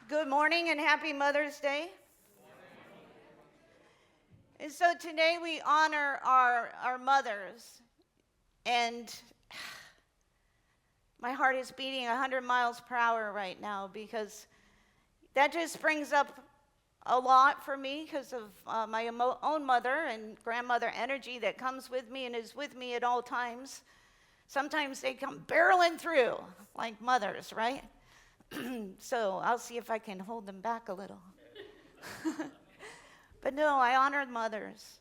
Good morning and happy Mother's Day. And so today we honor our mothers. And my heart is beating 100 miles per hour right now because that just brings up a lot for me because of my own mother and grandmother energy that comes with me and is with me at all times. Sometimes they come barreling through like mothers, right? So I'll see if I can hold them back a little. But no, I honor mothers.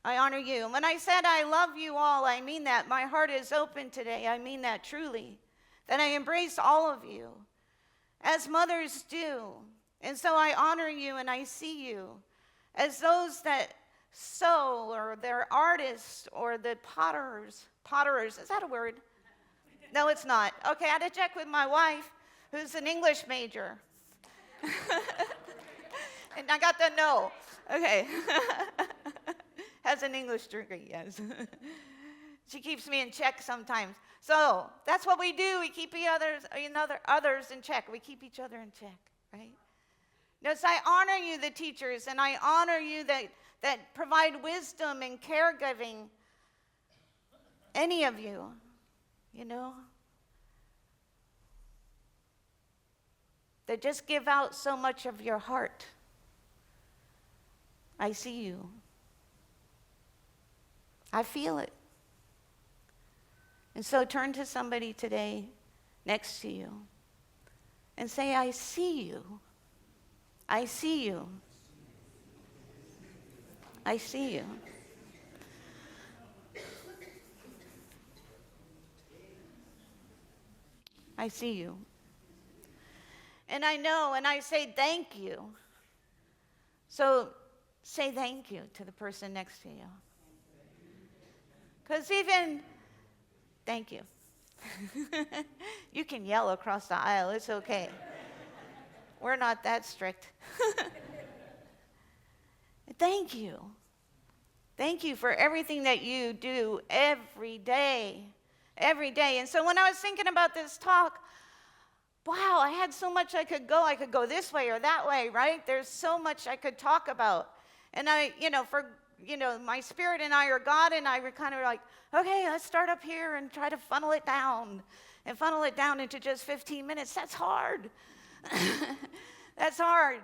I honor you. When I said I love you all, I mean that. My heart is open today. I mean that truly. That I embrace all of you, as mothers do. And so I honor you and I see you as those that sew, or they're artists, or the potterers. Is that a word? No, it's not. Okay, I had to check with my wife, who's an English major. And I got the no. Okay. Has an English degree, yes. She keeps me in check sometimes. So that's what we do. We keep others in check. We keep each other in check, right? Yes, I honor you, the teachers, and I honor you that provide wisdom and caregiving. Any of you, that just give out so much of your heart. I see you. I feel it. And so turn to somebody today next to you and say, I see you. I see you. I see you. I see you. And I know, and I say thank you. So say thank you to the person next to you. Because thank you. You can yell across the aisle, it's okay. We're not that strict. Thank you. Thank you for everything that you do every day. Every day. And so when I was thinking about this talk, wow, I had so much I could go. I could go this way or that way, right? There's so much I could talk about. And my spirit and I, or God and I, were kind of like, okay, let's start up here and try to funnel it down into just 15 minutes. That's hard. That's hard.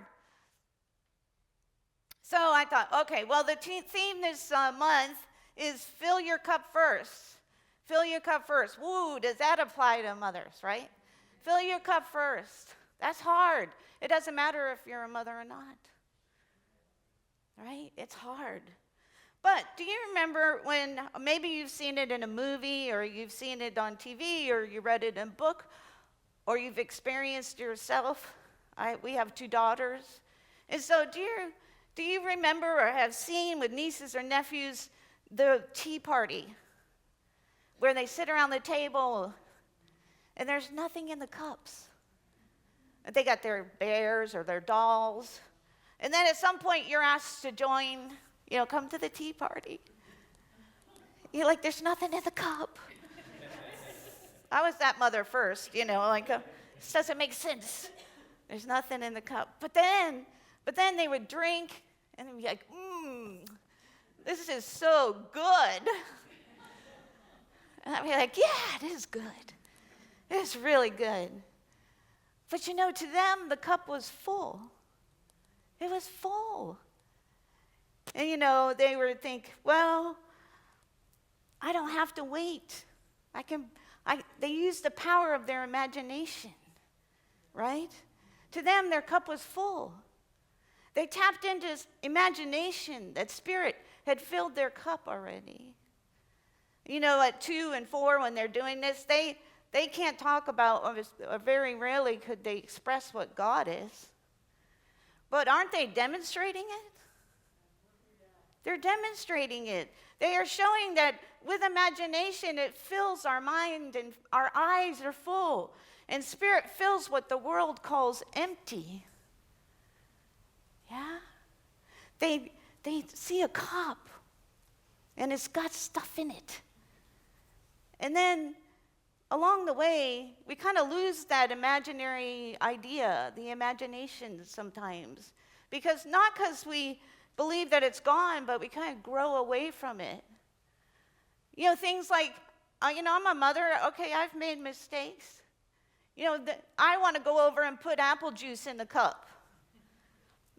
So I thought, okay, well, the theme this month is fill your cup first. Fill your cup first. Woo, does that apply to mothers, right? Fill your cup first. That's hard. It doesn't matter if you're a mother or not. Right? It's hard. But do you remember when maybe you've seen it in a movie, or you've seen it on TV, or you read it in a book, or you've experienced yourself? We have 2 daughters. And so do you remember or have seen with nieces or nephews the tea party where they sit around the table and there's nothing in the cups? They got their bears or their dolls. And then at some point you're asked to join, come to the tea party. You're like, there's nothing in the cup. I was that mother first, this doesn't make sense. There's nothing in the cup. But then they would drink and they'd be like, this is so good. And I'd be like, yeah, it is good. It's really good. But to them, the cup was full. It was full. And they would think, well, I don't have to wait. They used the power of their imagination, right? To them, their cup was full. They tapped into imagination. That spirit had filled their cup already. At 2 and 4, when they're doing this, they can't talk about, or very rarely could they express what God is. But aren't they demonstrating it? They're demonstrating it. They are showing that with imagination, it fills our mind and our eyes are full. And spirit fills what the world calls empty. Yeah? They see a cup and it's got stuff in it. And then along the way, we kind of lose that imaginary idea, the imagination sometimes. Not because we believe that it's gone, but we kind of grow away from it. Things like, I'm a mother. Okay, I've made mistakes. I want to go over and put apple juice in the cup.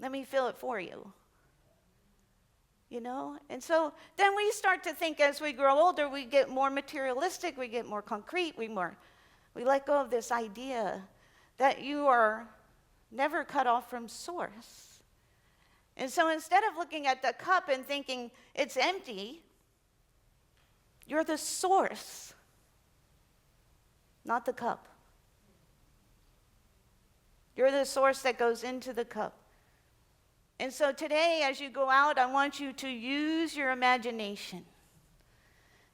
Let me fill it for you. And so then we start to think as we grow older, we get more materialistic, we get more concrete, we let go of this idea that you are never cut off from source. And so instead of looking at the cup and thinking it's empty, you're the source, not the cup. You're the source that goes into the cup. And so today, as you go out, I want you to use your imagination.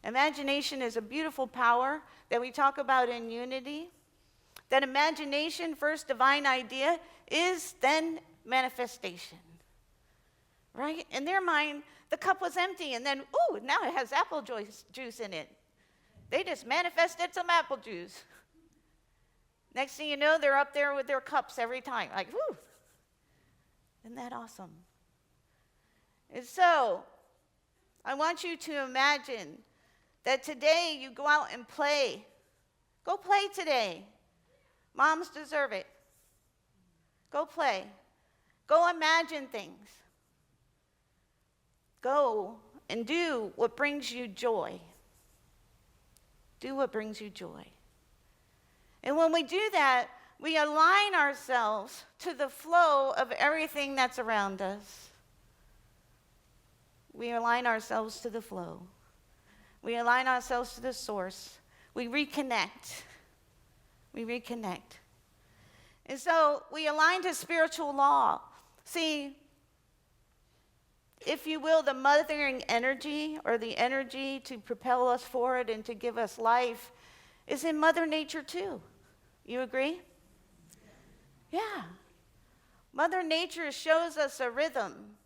Imagination is a beautiful power that we talk about in unity. That imagination, first divine idea, is then manifestation. Right? In their mind, the cup was empty, and then, now it has apple juice in it. They just manifested some apple juice. Next thing you know, they're up there with their cups every time. Like, whoo! Isn't that awesome? And so, I want you to imagine that today you go out and play. Go play today. Moms deserve it. Go play. Go imagine things. Go and do what brings you joy. Do what brings you joy. And when we do that, we align ourselves to the flow of everything that's around us. We align ourselves to the flow. We align ourselves to the source. We reconnect. We reconnect. And so we align to spiritual law. See, if you will, the mothering energy or the energy to propel us forward and to give us life is in Mother Nature too. You agree? Yeah. Mother Nature shows us a rhythm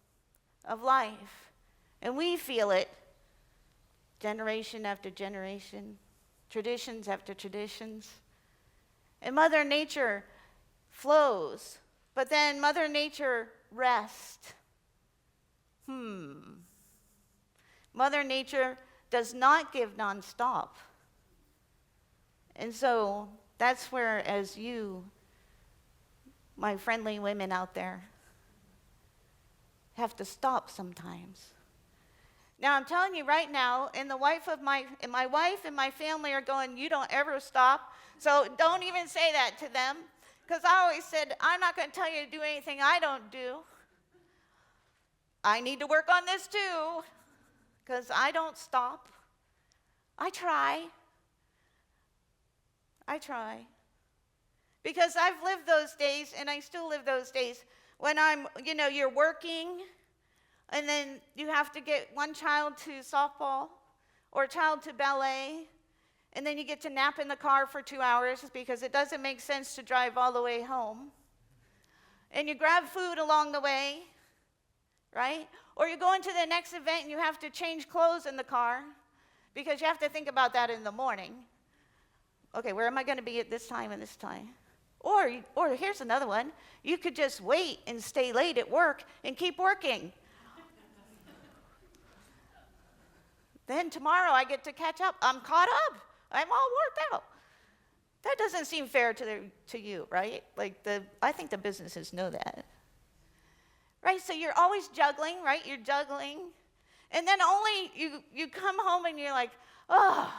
of life, and we feel it generation after generation, traditions after traditions. And Mother Nature flows, but then Mother Nature rests. Mother Nature does not give nonstop. And so that's where, as you, my friendly women out there, have to stop sometimes. Now I'm telling you right now, my wife and my family are going, you don't ever stop. So don't even say that to them. Because I always said, I'm not going to tell you to do anything I don't do. I need to work on this too. Because I don't stop. I try. Because I've lived those days, and I still live those days, when you're working, and then you have to get one child to softball, or a child to ballet, and then you get to nap in the car for 2 hours because it doesn't make sense to drive all the way home. And you grab food along the way, right? Or you go into the next event and you have to change clothes in the car because you have to think about that in the morning. Okay, where am I going to be at this time and this time? Or here's another one. You could just wait and stay late at work and keep working. Then tomorrow I get to catch up. I'm caught up. I'm all worked out. That doesn't seem fair to you, right? I think the businesses know that. Right, so you're always juggling, right? You're juggling. And then only you come home and you're like, oh.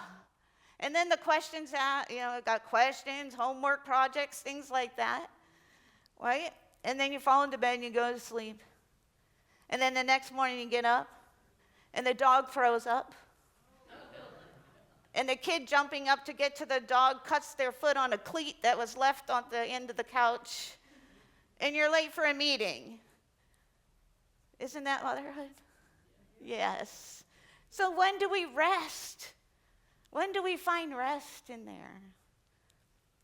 And then the questions, got questions, homework projects, things like that, right? And then you fall into bed and you go to sleep. And then the next morning you get up and the dog throws up. And the kid jumping up to get to the dog cuts their foot on a cleat that was left on the end of the couch. And you're late for a meeting. Isn't that motherhood? Yes. So when do we rest? When do we find rest in there?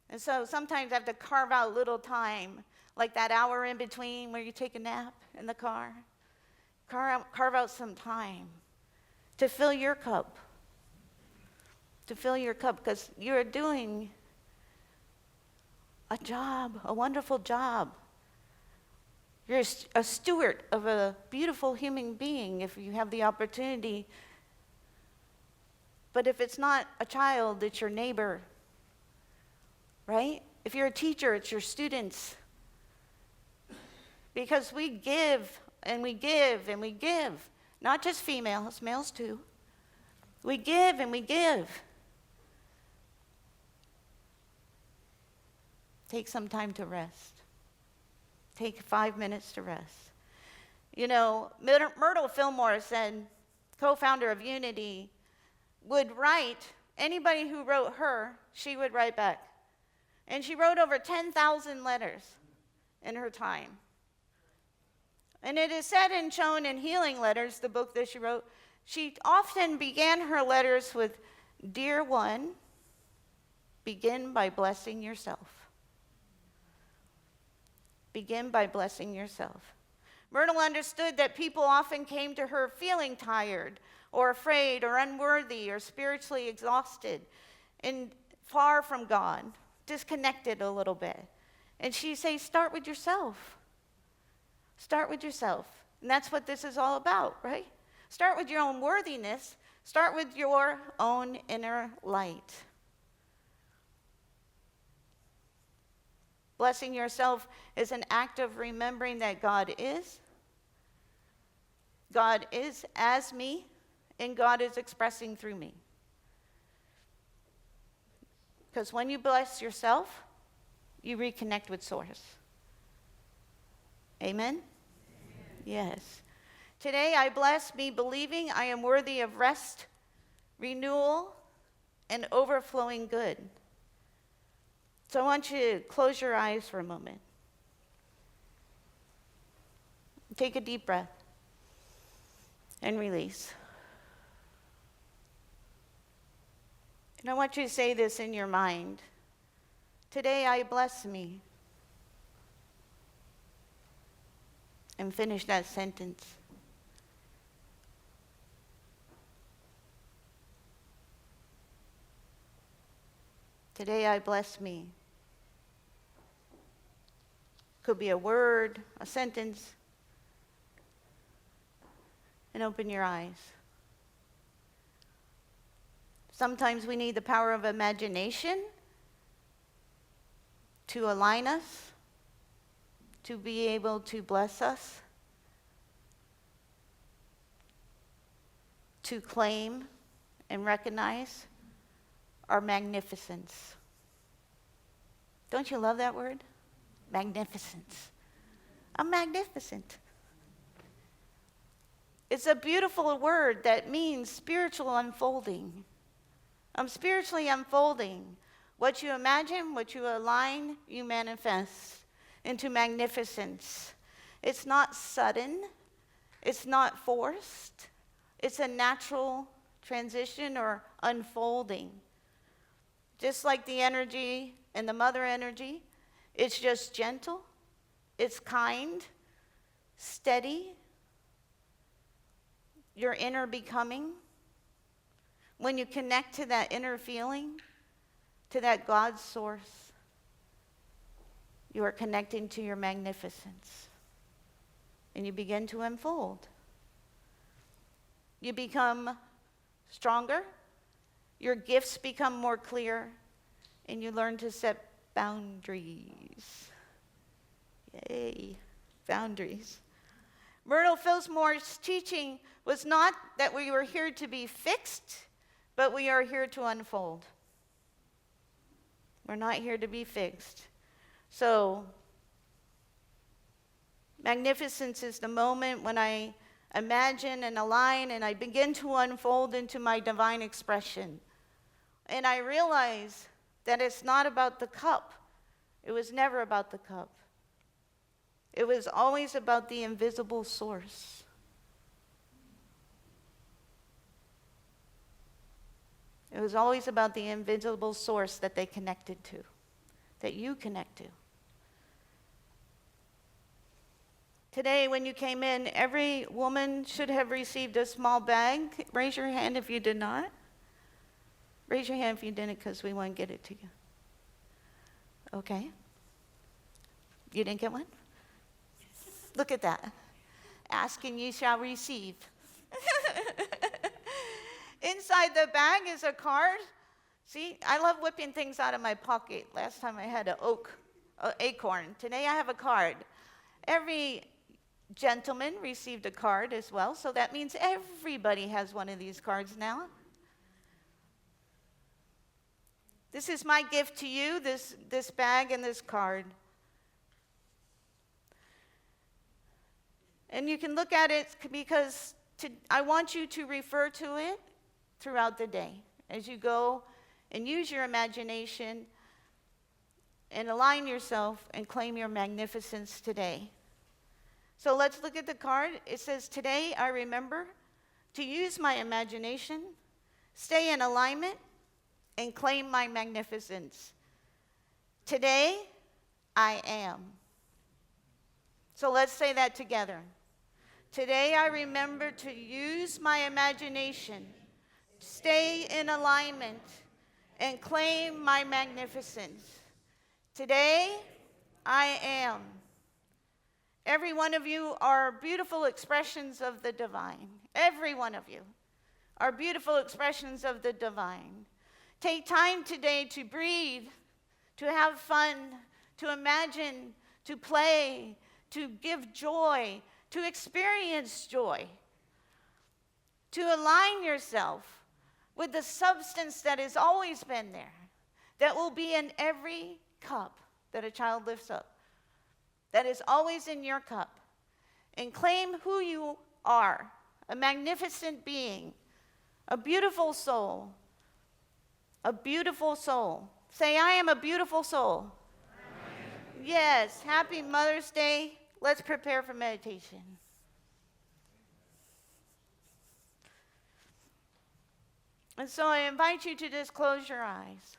And so sometimes I have to carve out little time, like that hour in between where you take a nap in the car. Carve out some time to fill your cup. to fill your cup, because you're doing a job, a wonderful job. You're a steward of a beautiful human being if you have the opportunity. But if it's not a child, it's your neighbor, right? If you're a teacher, it's your students. Because we give and we give and we give. Not just females, males too. We give and we give. Take some time to rest. Take 5 minutes to rest. You know, Myrtle Fillmore said, co-founder of Unity, would write, anybody who wrote her, she would write back. And she wrote over 10,000 letters in her time. And it is said and shown in Healing Letters, the book that she wrote, she often began her letters with, "Dear one, begin by blessing yourself." Begin by blessing yourself. Myrtle understood that people often came to her feeling tired or afraid or unworthy or spiritually exhausted and far from God, disconnected a little bit. And she'd say, start with yourself. Start with yourself. And that's what this is all about, right? Start with your own worthiness. Start with your own inner light. Blessing yourself is an act of remembering that God is as me, and God is expressing through me. Because when you bless yourself, you reconnect with Source. Amen? Amen? Yes. Today I bless me believing I am worthy of rest, renewal, and overflowing good. So I want you to close your eyes for a moment. Take a deep breath and release. And I want you to say this in your mind. Today I bless me. And finish that sentence. Today I bless me. Could be a word, a sentence. And open your eyes. Sometimes we need the power of imagination to align us, to be able to bless us, to claim and recognize our magnificence. Don't you love that word? Magnificence. I'm magnificent. It's a beautiful word that means spiritual unfolding. I'm spiritually unfolding. What you imagine, what you align, you manifest into magnificence. It's not sudden. It's not forced. It's a natural transition or unfolding. Just like the energy and the mother energy, it's just gentle, it's kind, steady, your inner becoming. When you connect to that inner feeling, to that God source, you are connecting to your magnificence. And you begin to unfold. You become stronger, your gifts become more clear, and you learn to set boundaries. Yay, boundaries. Myrtle Fillmore's teaching was not that we were here to be fixed, but we are here to unfold. We're not here to be fixed. So, magnificence is the moment when I imagine and align and I begin to unfold into my divine expression. And I realize that it's not about the cup. It was never about the cup. It was always about the invisible source. It was always about the invisible source that they connected to, that you connect to. Today, when you came in, every woman should have received a small bag. Raise your hand if you did not. Raise your hand if you didn't, because we want to get it to you. Okay. You didn't get one? Look at that. Ask and you shall receive. Inside the bag is a card. See, I love whipping things out of my pocket. Last time I had an acorn. Today I have a card. Every gentleman received a card as well, so that means everybody has one of these cards now. This is my gift to you, this bag and this card. And you can look at it because I want you to refer to it throughout the day as you go and use your imagination and align yourself and claim your magnificence today. So let's look at the card. It says, today I remember to use my imagination, stay in alignment, and claim my magnificence. Today, I am. So let's say that together. Today, I remember to use my imagination, stay in alignment, and claim my magnificence. Today, I am. Every one of you are beautiful expressions of the divine. Every one of you are beautiful expressions of the divine. Take time today to breathe, to have fun, to imagine, to play, to give joy, to experience joy, to align yourself with the substance that has always been there, that will be in every cup that a child lifts up, that is always in your cup, and claim who you are, a magnificent being, a beautiful soul. A beautiful soul. Say, I am a beautiful soul. Yes, happy Mother's Day. Let's prepare for meditation. And so I invite you to just close your eyes.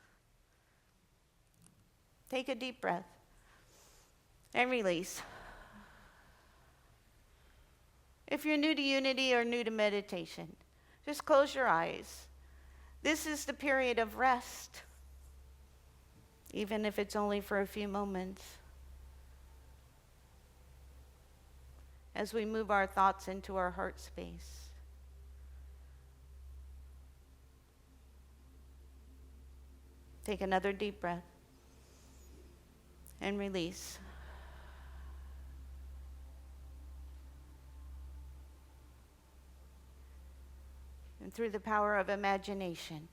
Take a deep breath and release. If you're new to unity or new to meditation, just close your eyes. This is the period of rest, even if it's only for a few moments, as we move our thoughts into our heart space. Take another deep breath and release. And through the power of imagination,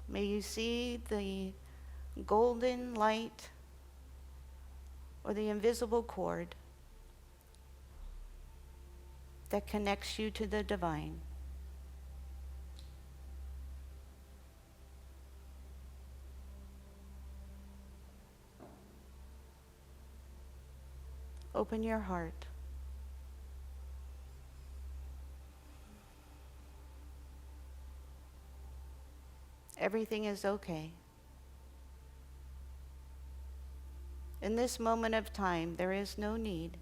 may you see the golden light or the invisible cord that connects you to the divine. Open your heart. Everything is okay. In this moment of time, there is no need.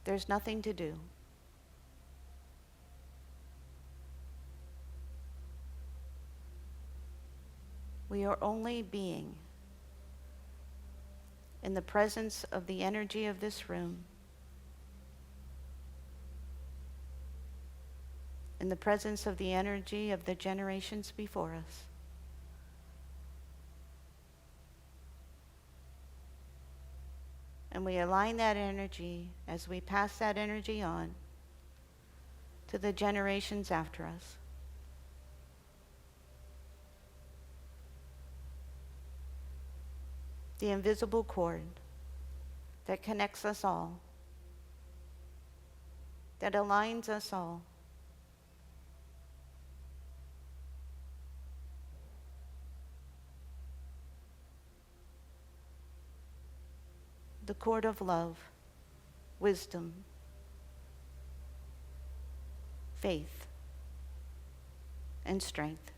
There's nothing to do. We are only being in the presence of the energy of this room, in the presence of the energy of the generations before us. And we align that energy as we pass that energy on to the generations after us. The invisible cord that connects us all, that aligns us all. The cord of love, wisdom, faith, and strength.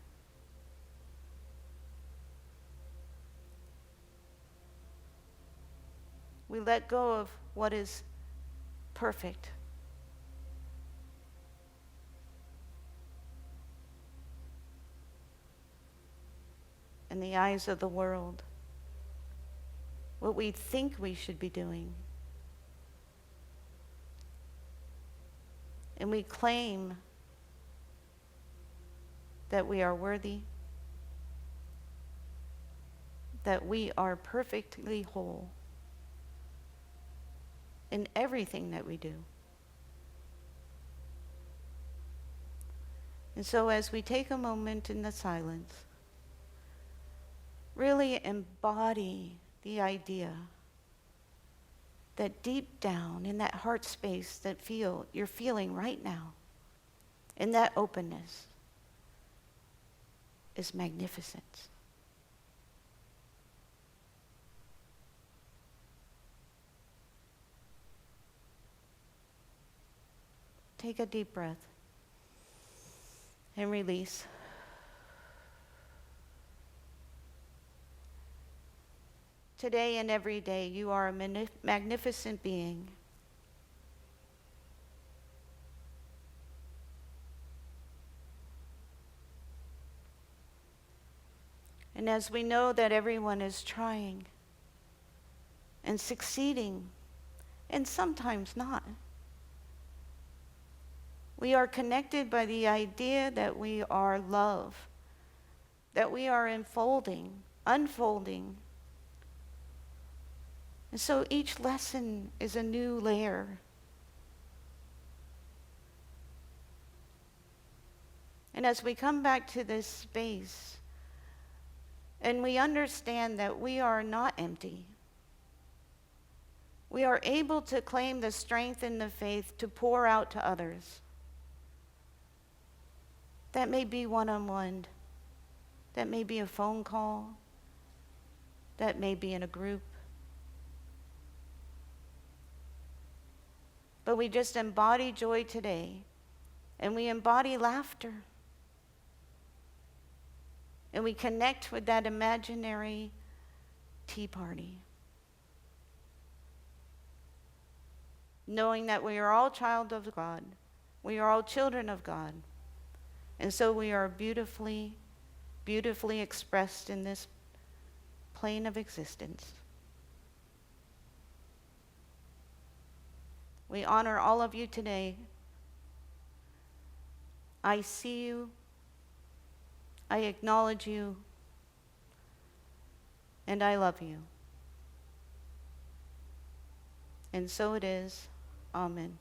We let go of what is perfect in the eyes of the world, what we think we should be doing. And we claim that we are worthy, that we are perfectly whole in everything that we do. And so as we take a moment in the silence, really embody the idea that deep down in that heart space that you're feeling right now, in that openness, is magnificence. Take a deep breath and release. Today and every day, you are a magnificent being. And as we know that everyone is trying and succeeding, and sometimes not, we are connected by the idea that we are love, that we are unfolding. And so each lesson is a new layer. And as we come back to this space, and we understand that we are not empty, we are able to claim the strength and the faith to pour out to others. That may be one-on-one. That may be a phone call. That may be in a group. But we just embody joy today, and we embody laughter. And we connect with that imaginary tea party, knowing that we are all child of God. We are all children of God. And so we are beautifully, beautifully expressed in this plane of existence. We honor all of you today. I see you. I acknowledge you. And I love you. And so it is. Amen.